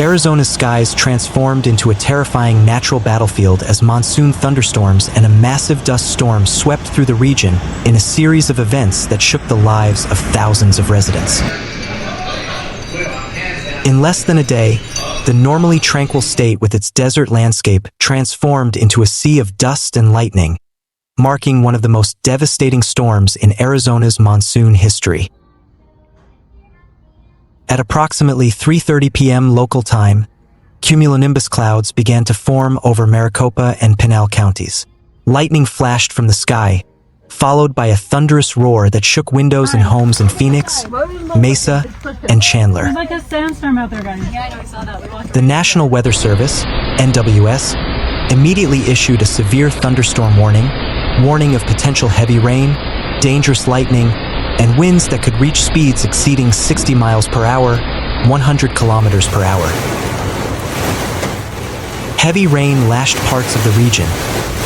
Arizona's skies transformed into a terrifying natural battlefield as monsoon thunderstorms and a massive dust storm swept through the region in a series of events that shook the lives of thousands of residents. In less than a day, the normally tranquil state with its desert landscape transformed into a sea of dust and lightning, marking one of the most devastating storms in Arizona's monsoon history. At approximately 3:30 p.m. local time, cumulonimbus clouds began to form over Maricopa and Pinal Counties. Lightning flashed from the sky, followed by a thunderous roar that shook windows in homes in Phoenix, Mesa, and Chandler. There's like a sandstorm out there, guys. Yeah, I know, we saw that. The National Weather Service, NWS, immediately issued a severe thunderstorm warning of potential heavy rain, dangerous lightning, and winds that could reach speeds exceeding 60 miles per hour, 100 kilometers per hour. Heavy rain lashed parts of the region,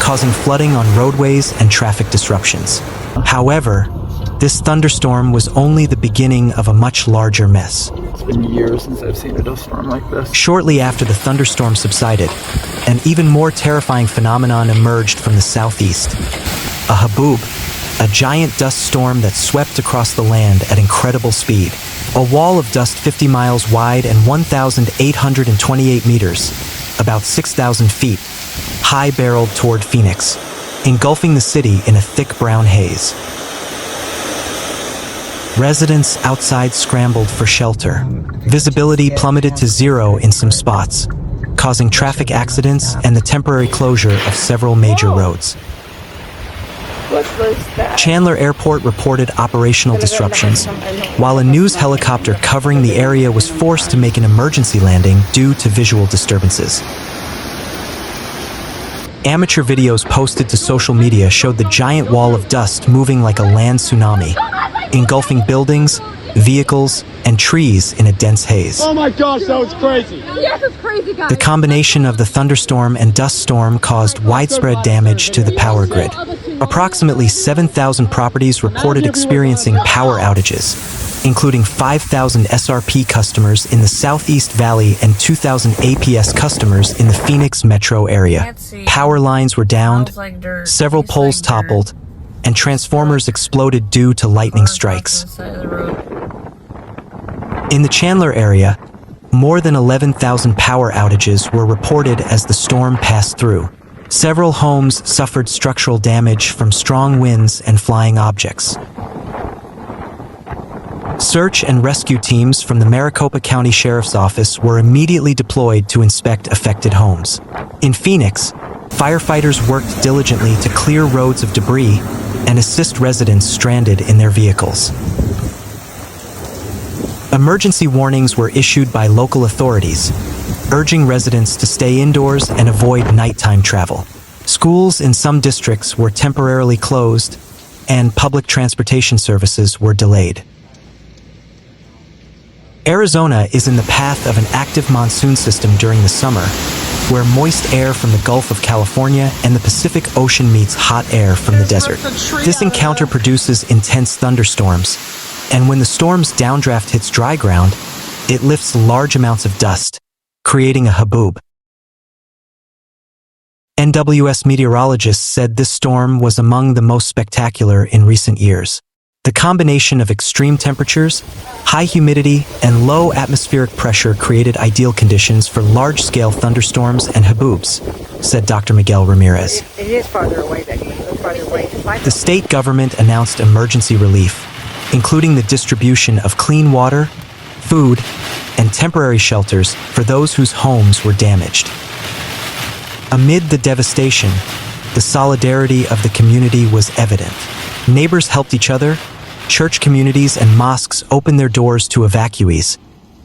causing flooding on roadways and traffic disruptions. However, this thunderstorm was only the beginning of a much larger mess. It's been years since I've seen a dust storm like this. Shortly after the thunderstorm subsided, an even more terrifying phenomenon emerged from the southeast: a haboob, a giant dust storm that swept across the land at incredible speed. A wall of dust 50 miles wide and 1,828 meters, about 6,000 feet, high barreled toward Phoenix, engulfing the city in a thick brown haze. Residents outside scrambled for shelter. Visibility plummeted to zero in some spots, causing traffic accidents and the temporary closure of several major roads. Chandler Airport reported operational disruptions, while a news helicopter covering the area was forced to make an emergency landing due to visual disturbances. Amateur videos posted to social media showed the giant wall of dust moving like a land tsunami, engulfing buildings, vehicles, and trees in a dense haze. Oh my gosh, that was crazy! Yes, it's crazy, guys! The combination of the thunderstorm and dust storm caused widespread damage to the power grid. Approximately 7,000 properties reported experiencing power outages, including 5,000 SRP customers in the Southeast Valley and 2,000 APS customers in the Phoenix metro area. Power lines were downed, several poles toppled, and transformers exploded due to lightning strikes. In the Chandler area, more than 11,000 power outages were reported as the storm passed through. Several homes suffered structural damage from strong winds and flying objects. Search and rescue teams from the Maricopa County Sheriff's Office were immediately deployed to inspect affected homes. In Phoenix, firefighters worked diligently to clear roads of debris and assist residents stranded in their vehicles. Emergency warnings were issued by local authorities, urging residents to stay indoors and avoid nighttime travel. Schools in some districts were temporarily closed, and public transportation services were delayed. Arizona is in the path of an active monsoon system during the summer, where moist air from the Gulf of California and the Pacific Ocean meets hot air from the desert. This encounter produces intense thunderstorms, and when the storm's downdraft hits dry ground, it lifts large amounts of dust, creating a haboob. NWS meteorologists said this storm was among the most spectacular in recent years. The combination of extreme temperatures, high humidity, and low atmospheric pressure created ideal conditions for large-scale thunderstorms and haboobs, said Dr. Miguel Ramirez. It is farther away than farther away. The state government announced emergency relief, including the distribution of clean water, food, and temporary shelters for those whose homes were damaged. Amid the devastation, the solidarity of the community was evident. Neighbors helped each other, church communities and mosques opened their doors to evacuees,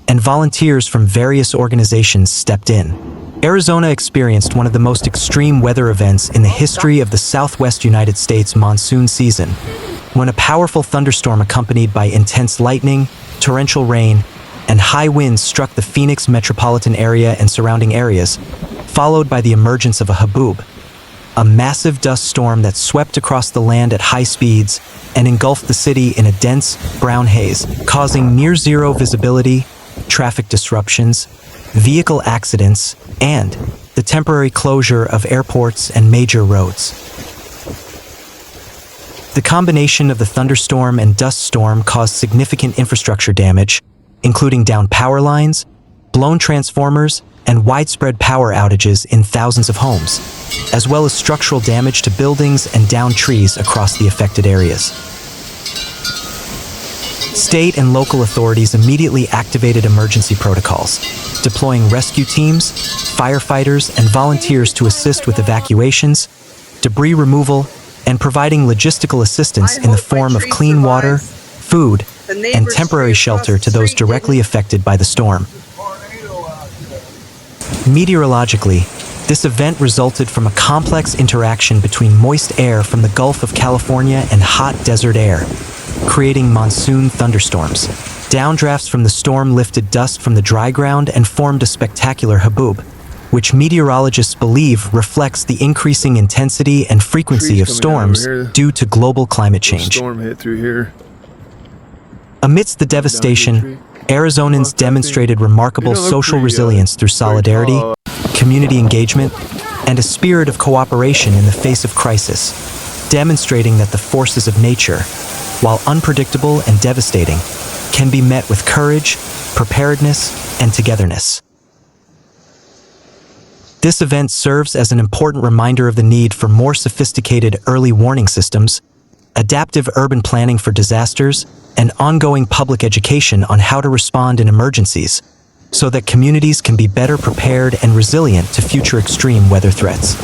and volunteers from various organizations stepped in. Arizona experienced one of the most extreme weather events in the history of the Southwest United States monsoon season, when a powerful thunderstorm accompanied by intense lightning, torrential rain, and high winds struck the Phoenix metropolitan area and surrounding areas, followed by the emergence of a haboob, a massive dust storm that swept across the land at high speeds and engulfed the city in a dense, brown haze, causing near-zero visibility, traffic disruptions, vehicle accidents, and the temporary closure of airports and major roads. The combination of the thunderstorm and dust storm caused significant infrastructure damage, including downed power lines, blown transformers, and widespread power outages in thousands of homes, as well as structural damage to buildings and downed trees across the affected areas. State and local authorities immediately activated emergency protocols, deploying rescue teams, firefighters, and volunteers to assist with evacuations, debris removal, and providing logistical assistance in the form of clean water, food, and temporary shelter to those directly affected by the storm. Meteorologically, this event resulted from a complex interaction between moist air from the Gulf of California and hot desert air, creating monsoon thunderstorms. Downdrafts from the storm lifted dust from the dry ground and formed a spectacular haboob, which meteorologists believe reflects the increasing intensity and frequency of storms due to global climate change. Storm hit through here. Amidst the devastation, Arizonans demonstrated remarkable social resilience through solidarity, community engagement, and a spirit of cooperation in the face of crisis, demonstrating that the forces of nature, while unpredictable and devastating, can be met with courage, preparedness, and togetherness. This event serves as an important reminder of the need for more sophisticated early warning systems, adaptive urban planning for disasters, and ongoing public education on how to respond in emergencies, so that communities can be better prepared and resilient to future extreme weather threats.